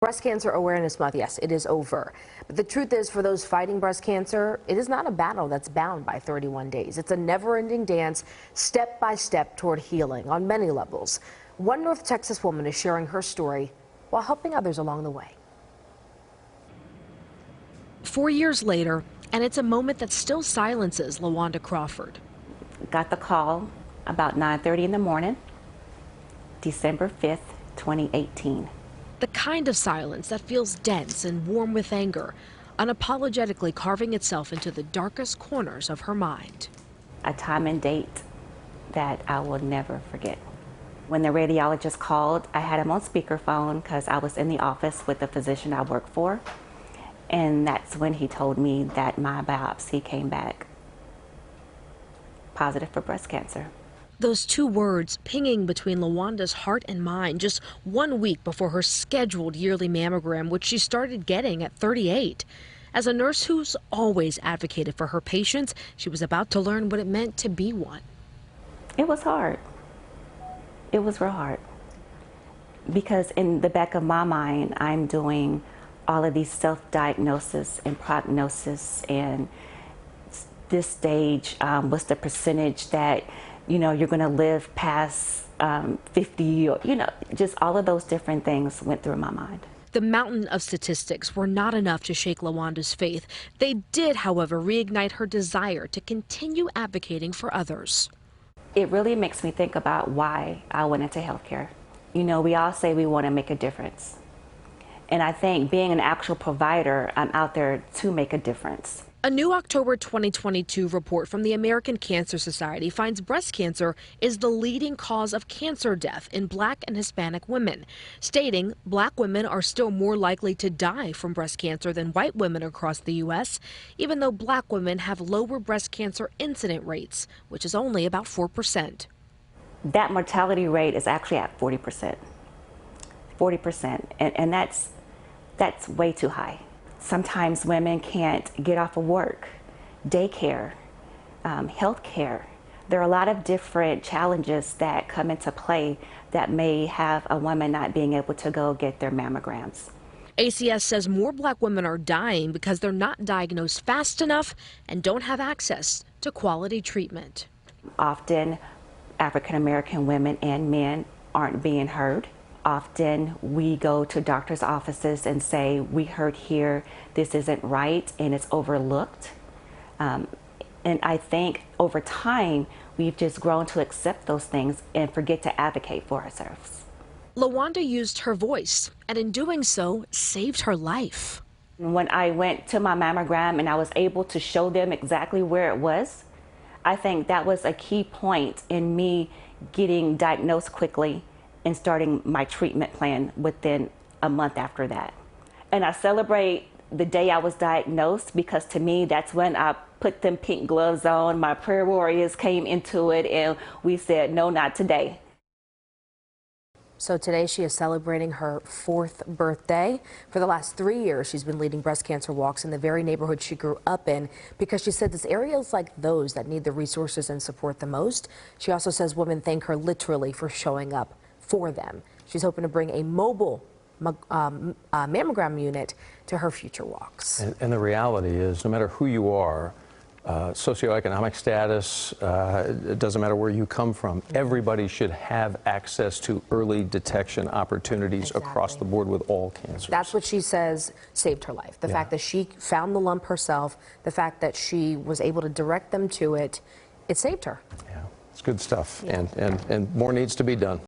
Breast Cancer Awareness Month, yes, it is over. But the truth is, for those fighting breast cancer, it is not a battle that's bound by 31 days. It's a never-ending dance, step by step toward healing on many levels. One North Texas woman is sharing her story while helping others along the way. 4 years later, and it's a moment that still silences Lawanda Crawford. Got the call about 9:30 in the morning, December 5th, 2018. The kind of silence that feels dense and warm with anger, unapologetically carving itself into the darkest corners of her mind. A time and date that I will never forget. When the radiologist called, I had him on speakerphone because I was in the office with the physician I work for. And that's when he told me that my biopsy came back positive for breast cancer. Those two words pinging between Lawanda's heart and mind just 1 week before her scheduled yearly mammogram, which she started getting at 38. As a nurse who's always advocated for her patients, she was about to learn what it meant to be one. It was hard. It was real hard. Because in the back of my mind, I'm doing all of these self-diagnosis and prognosis, and this stage, what's the percentage that you're going to live past 50, or, just all of those different things went through my mind. The mountain of statistics were not enough to shake Lawanda's faith. They did, however, reignite her desire to continue advocating for others. It really makes me think about why I went into healthcare. We all say we want to make a difference. And I think being an actual provider, I'm out there to make a difference. A new October 2022 report from the American Cancer Society finds breast cancer is the leading cause of cancer death in Black and Hispanic women, stating Black women are still more likely to die from breast cancer than white women across the U.S., even though Black women have lower breast cancer incident rates, which is only about 4%. That mortality rate is actually at 40%. 40%, and that's way too high. Sometimes women can't get off of work, daycare, health care. There are a lot of different challenges that come into play that may have a woman not being able to go get their mammograms. ACS says more Black women are dying because they're not diagnosed fast enough and don't have access to quality treatment. Often, African American women and men aren't being heard. Often we go to doctors' offices and say, we heard here, this isn't right, and it's overlooked. And I think over time, we've just grown to accept those things and forget to advocate for ourselves. Lawanda used her voice, and in doing so, saved her life. When I went to my mammogram and I was able to show them exactly where it was, I think that was a key point in me getting diagnosed quickly and starting my treatment plan within a month after that. And I celebrate the day I was diagnosed because to me, that's when I put them pink gloves on. My prayer warriors came into it and we said, no, not today. So today she is celebrating her 4th birthday. For the last 3 years, she's been leading breast cancer walks in the very neighborhood she grew up in because she said it's areas like those that need the resources and support the most. She also says women thank her literally for showing up for them. She's hoping to bring a mobile mammogram unit to her future walks. And the reality is, no matter who you are, socioeconomic status, it doesn't matter where you come from, everybody should have access to early detection opportunities across the board with all cancers. That's what she says saved her life. The fact that she found the lump herself, the fact that she was able to direct them to it, it saved her. Yeah, it's good stuff, and more needs to be done.